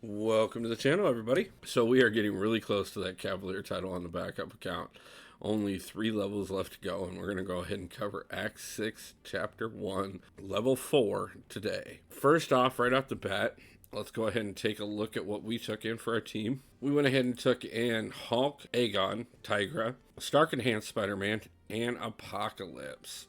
Welcome to the channel, everybody. So we are getting really close to that Cavalier title on the backup account. Only 3 levels left to go, and we're going to go ahead and cover Act 6, Chapter 1, Level 4 today. First off, right off the bat, let's go ahead and take a look at what we took in for our team. We went ahead and took in Hulk, Aegon, Tigra, Stark Enhanced Spider-Man, and Apocalypse.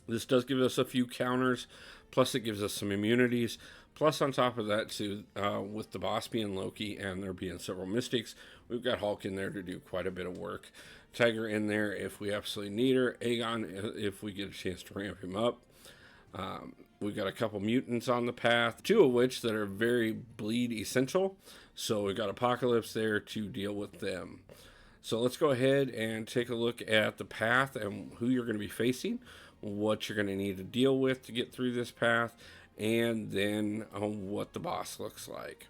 This does give us a few counters, plus it gives us some immunities. Plus, on top of that, too, with the boss being Loki and there being several mystics, we've got Hulk in there to do quite a bit of work. Tiger in there if we absolutely need her. Aegon if we get a chance to ramp him up. We've got a couple mutants on the path, 2 of which that are very bleed essential. So we've got Apocalypse there to deal with them. So let's go ahead and take a look at the path and who you're going to be facing, what you're going to need to deal with to get through this path, and then what the boss looks like.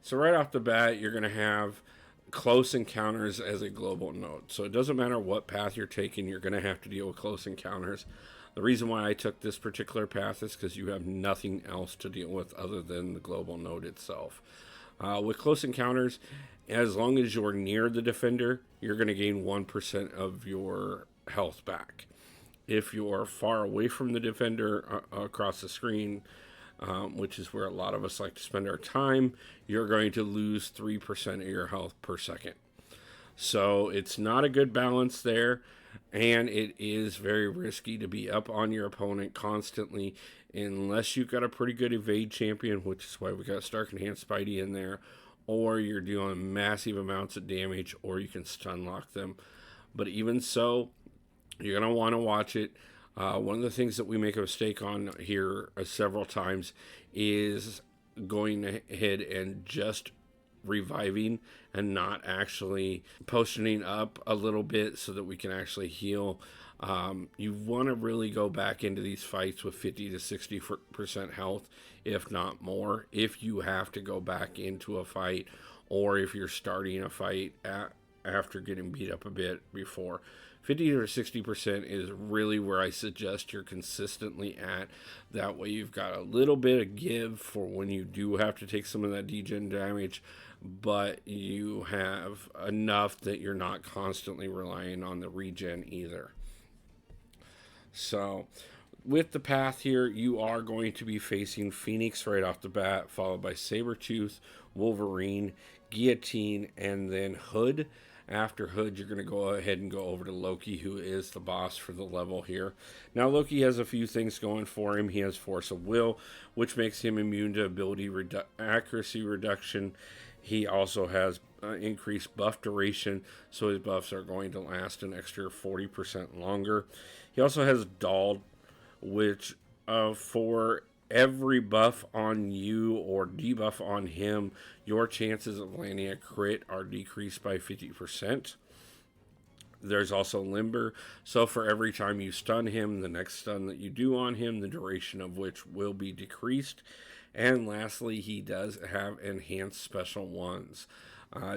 So right off the bat, you're going to have close encounters as a global node. So it doesn't matter what path you're taking, you're going to have to deal with close encounters. The reason why I took this particular path is because you have nothing else to deal with other than the global node itself. With close encounters, as long as you're near the defender, you're going to gain 1% of your health back. If you're far away from the defender across the screen, which is where a lot of us like to spend our time, you're going to lose 3% of your health per second. So it's not a good balance there, and it is very risky to be up on your opponent constantly unless you've got a pretty good evade champion, which is why we got Stark Enhanced Spidey in there, or you're doing massive amounts of damage, or you can stun lock them. But even so, you're going to want to watch it. One of the things that we make a mistake on here several times is going ahead and just reviving and not actually potioning up a little bit so that we can actually heal. You want to really go back into these fights with 50 to 60% health, if not more, if you have to go back into a fight or if you're starting a fight after getting beat up a bit before. 50 or 60% is really where I suggest you're consistently at. That way you've got a little bit of give for when you do have to take some of that degen damage, but you have enough that you're not constantly relying on the regen either. So with the path here, you are going to be facing Phoenix right off the bat, followed by Sabretooth, Wolverine, Guillotine, and then Hood. After Hood, you're going to go ahead and go over to Loki, who is the boss for the level here. Now, Loki has a few things going for him. He has Force of Will, which makes him immune to ability accuracy reduction. He also has increased buff duration, so his buffs are going to last an extra 40% longer. He also has Dulled, which for every buff on you or debuff on him, your chances of landing a crit are decreased by 50%. There's also Limber, so for every time you stun him, the next stun that you do on him, the duration of which will be decreased. And lastly, he does have enhanced special ones.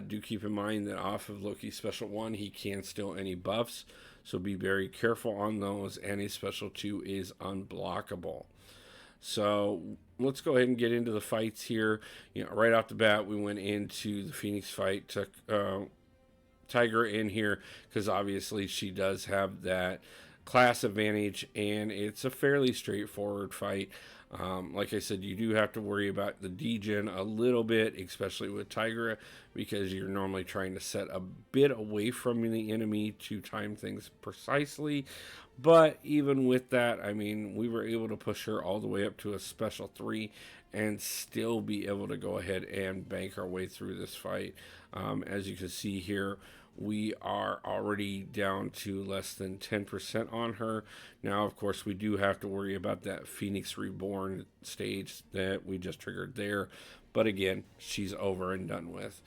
Do keep in mind that off of Loki's special 1, he can steal any buffs, so be very careful on those, and his special 2 is unblockable. So let's go ahead and get into the fights here. Right off the bat, we went into the Phoenix fight, took Tiger in here because obviously she does have that class advantage, and it's a fairly straightforward fight. Like I said, you do have to worry about the degen a little bit, especially with Tigra, because you're normally trying to set a bit away from the enemy to time things precisely. But even with that, I mean, we were able to push her all the way up to a special 3 and still be able to go ahead and bank our way through this fight. As you can see here, we are already down to less than 10% on her. Now, of course, we do have to worry about that Phoenix Reborn stage that we just triggered there. But again, she's over and done with.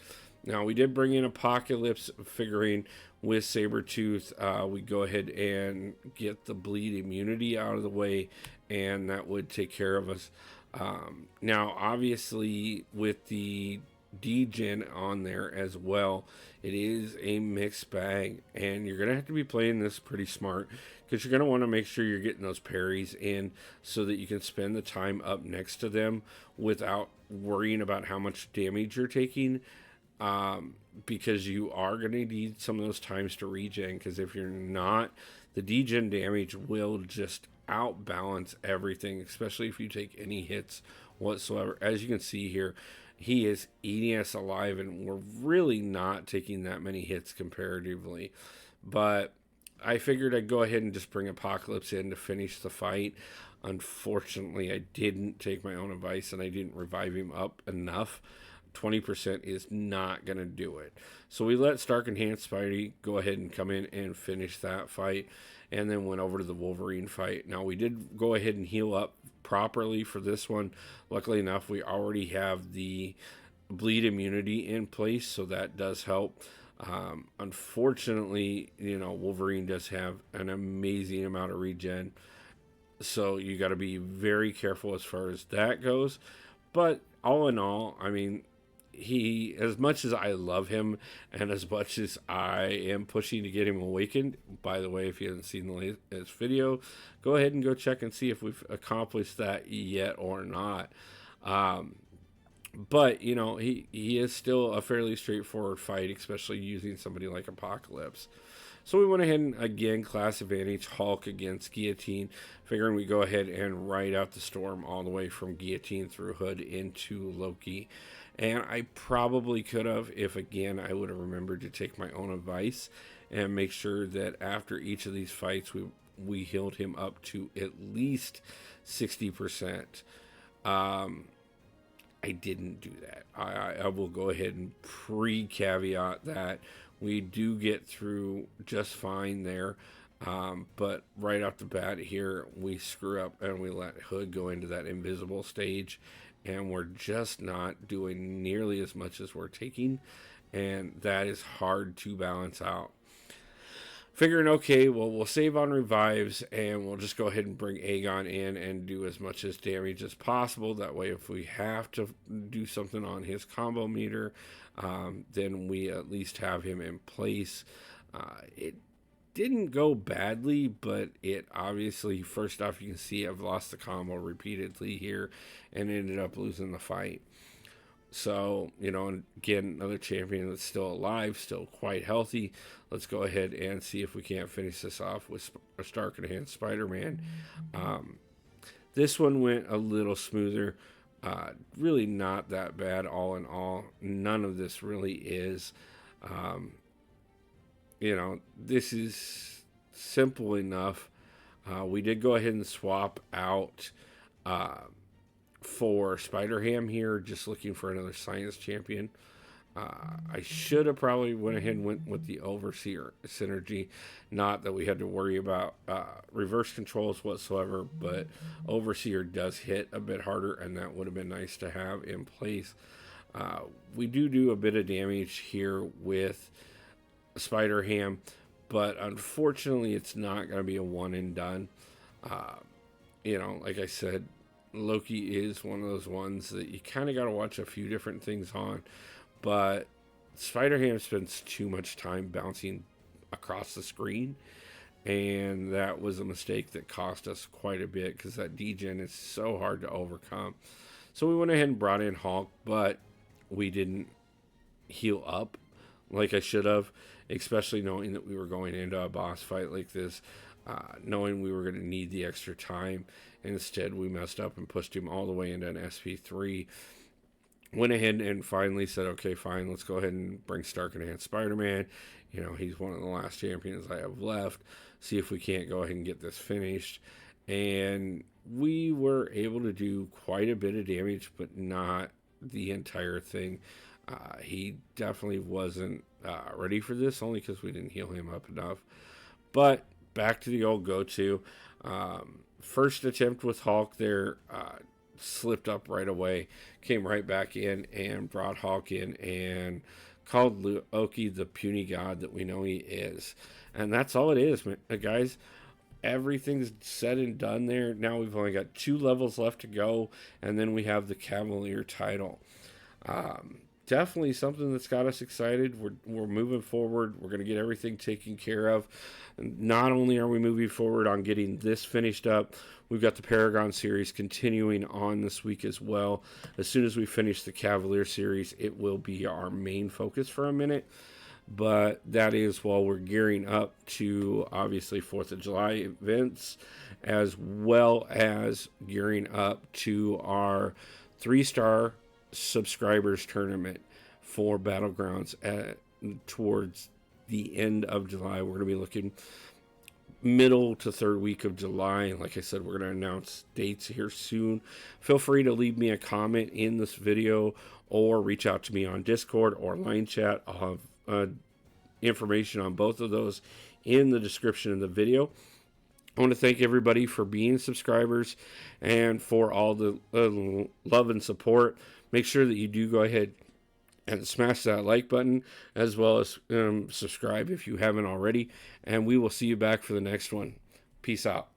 Now, we did bring in Apocalypse figurine with Sabretooth. We go ahead and get the bleed immunity out of the way, and that would take care of us. Now, obviously, with the degen on there as well. It is a mixed bag, and you're going to have to be playing this pretty smart because you're going to want to make sure you're getting those parries in so that you can spend the time up next to them without worrying about how much damage you're taking. Because you are going to need some of those times to regen, because if you're not, the degen damage will just outbalance everything, especially if you take any hits whatsoever. As you can see here, he is eating us alive, and we're really not taking that many hits comparatively. But I figured I'd go ahead and just bring Apocalypse in to finish the fight. Unfortunately, I didn't take my own advice, and I didn't revive him up enough. 20% is not going to do it. So we let Stark Enhanced Spidey go ahead and come in and finish that fight, and then went over to the Wolverine fight. Now, we did go ahead and heal up properly for this one. Luckily enough, we already have the bleed immunity in place, so that does help. Unfortunately, Wolverine does have an amazing amount of regen, so you got to be very careful as far as that goes. But all in all, I mean, he, as much as I love him and as much as I am pushing to get him awakened, by the way, if you haven't seen the latest video, go ahead and go check and see if we've accomplished that yet or not. But, he is still a fairly straightforward fight, especially using somebody like Apocalypse. So we went ahead and, again, class advantage Hulk against Guillotine, figuring we go ahead and ride out the storm all the way from Guillotine through Hood into Loki. And I probably could have, if, again, I would have remembered to take my own advice and make sure that after each of these fights, we healed him up to at least 60%. I didn't do that. I will go ahead and pre-caveat that. We do get through just fine there. But right off the bat here, we screw up and we let Hood go into that invisible stage. And we're just not doing nearly as much as we're taking. And that is hard to balance out. Figuring, okay, well, we'll save on revives and we'll just go ahead and bring Aegon in and do as much as damage as possible. That way, if we have to do something on his combo meter, then we at least have him in place. It didn't go badly, but it obviously, first off, you can see I've lost the combo repeatedly here and ended up losing the fight. So, again, another champion that's still alive, still quite healthy. Let's go ahead and see if we can't finish this off with a Stark Enhanced Spider-Man. This one went a little smoother. Really not that bad all in all. None of this really is. This is simple enough. We did go ahead and swap out for Spider-Ham here, just looking for another science champion. I should have probably went ahead and went with the Overseer synergy. Not that we had to worry about reverse controls whatsoever, but Overseer does hit a bit harder, and that would have been nice to have in place. We do a bit of damage here with Spider-Ham, but unfortunately it's not going to be a one and done. Like I said, Loki is one of those ones that you kind of got to watch a few different things on, but Spider-Ham spends too much time bouncing across the screen, and that was a mistake that cost us quite a bit because that degen is so hard to overcome. So we went ahead and brought in Hulk, but we didn't heal up like I should have, especially knowing that we were going into a boss fight like this, knowing we were going to need the extra time. Instead, we messed up and pushed him all the way into an SP3. Went ahead and finally said, okay, fine, let's go ahead and bring Stark Enhanced Spider-Man. He's one of the last champions I have left. See if we can't go ahead and get this finished. And we were able to do quite a bit of damage, but not the entire thing. He definitely wasn't ready for this, only because we didn't heal him up enough. But back to the old go-to. First attempt with Hulk there, slipped up right away, came right back in and brought Hulk in and called Loki the puny god that we know he is. And that's all it is, guys. Everything's said and done there. Now we've only got 2 levels left to go, and then we have the Cavalier title. definitely something that's got us excited. We're moving forward. We're going to get everything taken care of. Not only are we moving forward on getting this finished up, we've got the Paragon series continuing on this week as well. As soon as we finish the Cavalier series, it will be our main focus for a minute. But that is while we're gearing up to obviously 4th of July events, as well as gearing up to our 3-star subscribers tournament for Battlegrounds towards the end of July. We're going to be looking middle to third week of July. And like I said, we're going to announce dates here soon. Feel free to leave me a comment in this video or reach out to me on Discord or line chat. I'll have information on both of those in the description of the video. I want to thank everybody for being subscribers and for all the love and support. Make sure that you do go ahead and smash that like button, as well as subscribe if you haven't already. And we will see you back for the next one. Peace out.